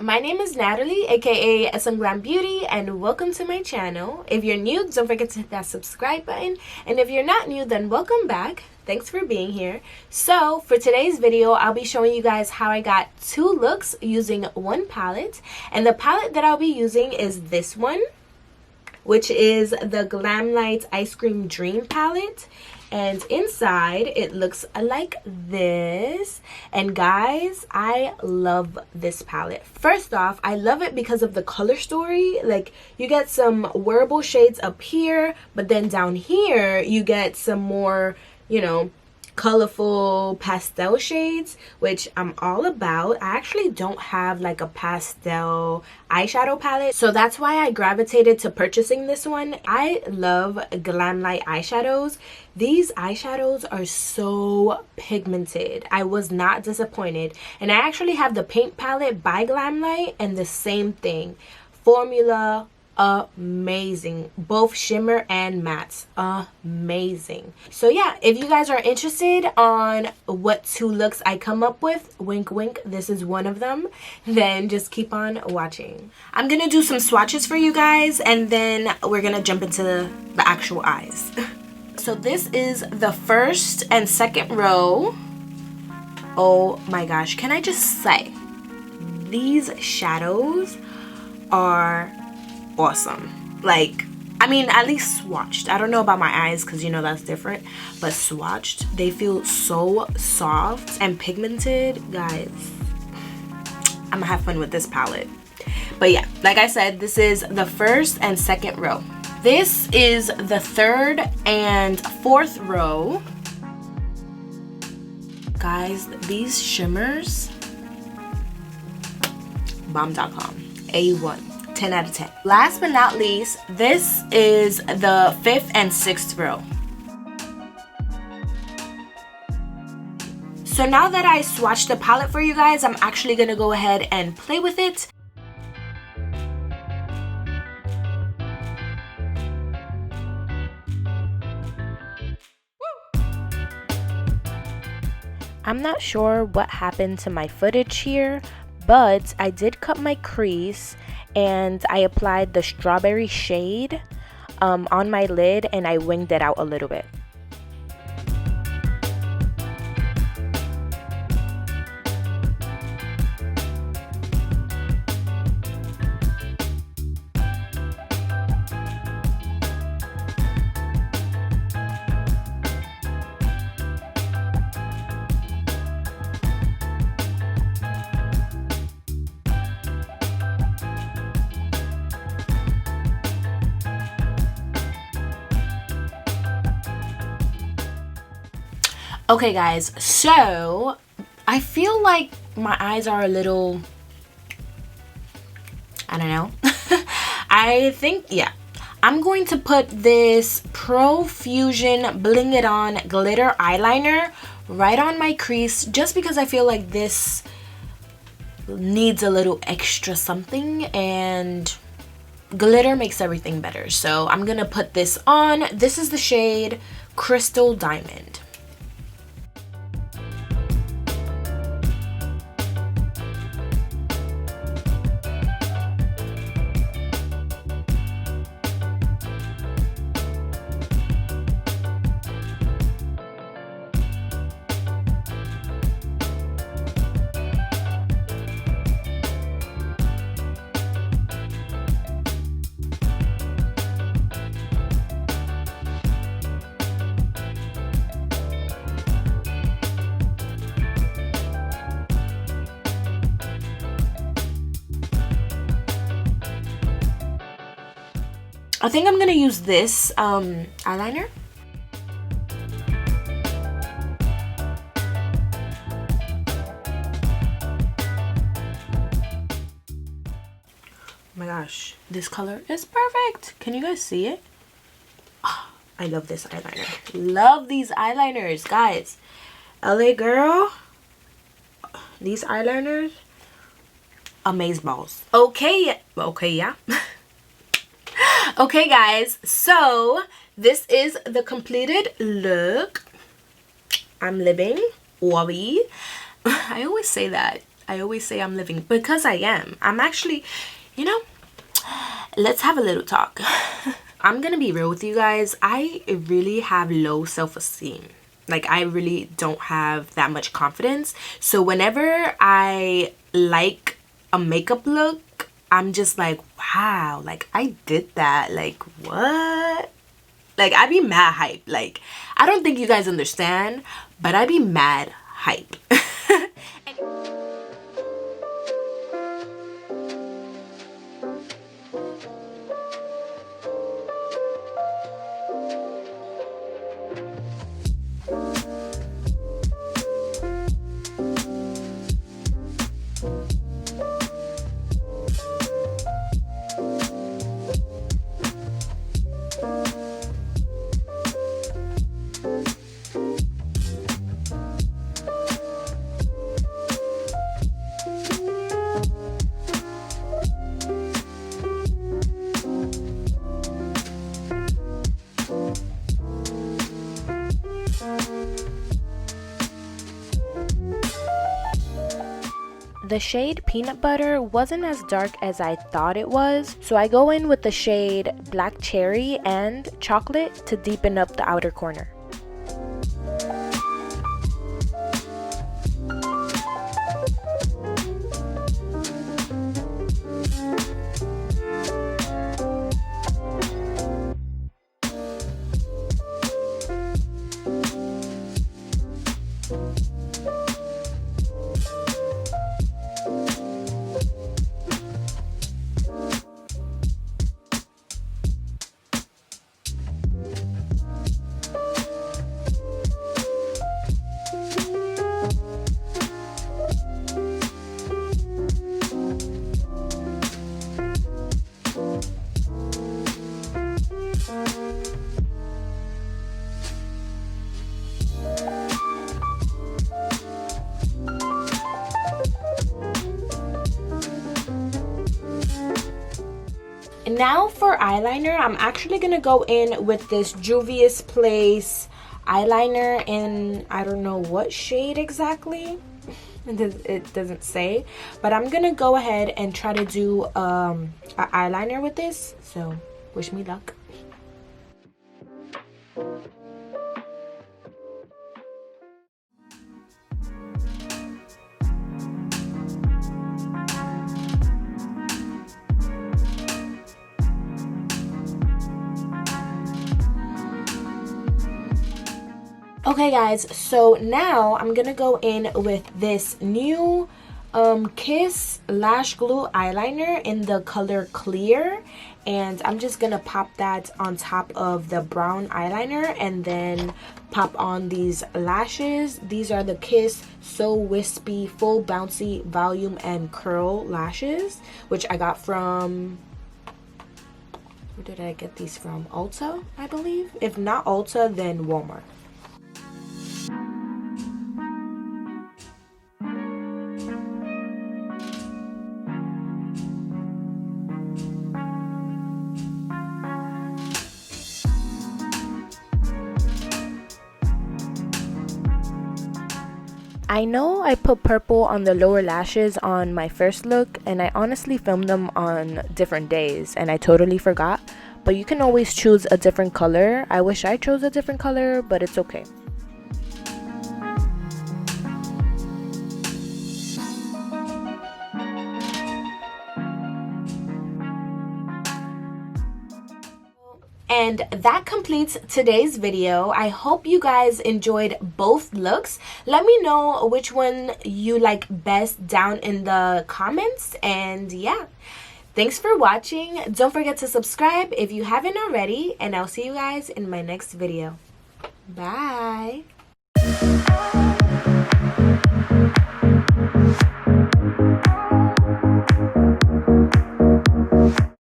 My name is Natalie, aka SM.GLAMBEAUTY, and welcome to my channel. If you're new, don't forget to hit that subscribe button, and if you're not new, then welcome back. Thanks for being here. So for today's video, I'll be showing you guys how I got 2 looks using one palette, and the palette that I'll be using is this one, which is the GlamLite Ice Cream Dream palette. And inside it looks like this. And guys, I love this palette. First off, I love it because of the color story. Like, you get some wearable shades up here, but then down here you get some more, you know, colorful pastel shades, which I'm all about. I actually don't have like a pastel eyeshadow palette, so that's why I gravitated to purchasing this one. I love GlamLite eyeshadows. These eyeshadows are so pigmented. I was not disappointed. And I actually have the pink palette by GlamLite, and the same thing. Formula, amazing. Both shimmer and mattes, amazing. So yeah, if you guys are interested on what 2 looks I come up with, wink wink, this is one of them, then just keep on watching. I'm gonna do some swatches for you guys, and then we're gonna jump into the actual eyes. So this is the first and second row. Oh my gosh, can I just say, these shadows are awesome. Like, I mean, at least swatched. I don't know about my eyes because, you know, that's different, but swatched, they feel so soft and pigmented. Guys, I'm gonna have fun with this palette. But yeah, like I said, this is the first and second row. This is the third and fourth row. Guys, these shimmers, bomb.com, A1. 10 out of 10. Last but not least, this is the 5th and 6th row. So now that I swatched the palette for you guys, I'm actually gonna go ahead and play with it. I'm not sure what happened to my footage here, but I did cut my crease and I applied the strawberry shade on my lid, and I winged it out a little bit. Okay guys, so I feel like my eyes are a little, I don't know. I think, yeah, I'm going to put this Pro Fusion Bling It On glitter eyeliner right on my crease, just because I feel like this needs a little extra something, and glitter makes everything better. So I'm gonna put this on. This is the shade Crystal Diamond. I think I'm gonna use this eyeliner. Oh my gosh, this color is perfect. Can you guys see it? Oh, I love this eyeliner. Love these eyeliners, guys. LA girl, these eyeliners, amazeballs. Okay, yeah. Okay guys, so this is the completed look. I'm living Wally. I always say that. I always say I'm living because I am. I'm actually, you know, let's have a little talk. I'm gonna be real with you guys. I really have low self-esteem. Like, I really don't have that much confidence. So whenever I like a makeup look, I'm just like, wow, like I did that. Like, what? Like, I be mad hype. Like, I don't think you guys understand, but I be mad hype. The shade Peanut Butter wasn't as dark as I thought it was, so I go in with the shade Black Cherry and Chocolate to deepen up the outer corner. Now for eyeliner, I'm actually gonna go in with this Juvia's Place eyeliner in, I don't know what shade exactly, it doesn't say, but I'm gonna go ahead and try to do an eyeliner with this, so wish me luck. Okay guys, so now I'm gonna go in with this new Kiss Lash Glue eyeliner in the color Clear, and I'm just gonna pop that on top of the brown eyeliner and then pop on these lashes. These are the Kiss So Wispy Full Bouncy Volume and Curl lashes, which I got from, where did I get these from? Ulta, I believe. If not Ulta, then Walmart. I know I put purple on the lower lashes on my first look, and I honestly filmed them on different days and I totally forgot, but you can always choose a different color. I wish I chose a different color, but it's okay. And that completes today's video. I hope you guys enjoyed both looks. Let me know which one you like best down in the comments. And yeah, thanks for watching. Don't forget to subscribe if you haven't already. And I'll see you guys in my next video. Bye.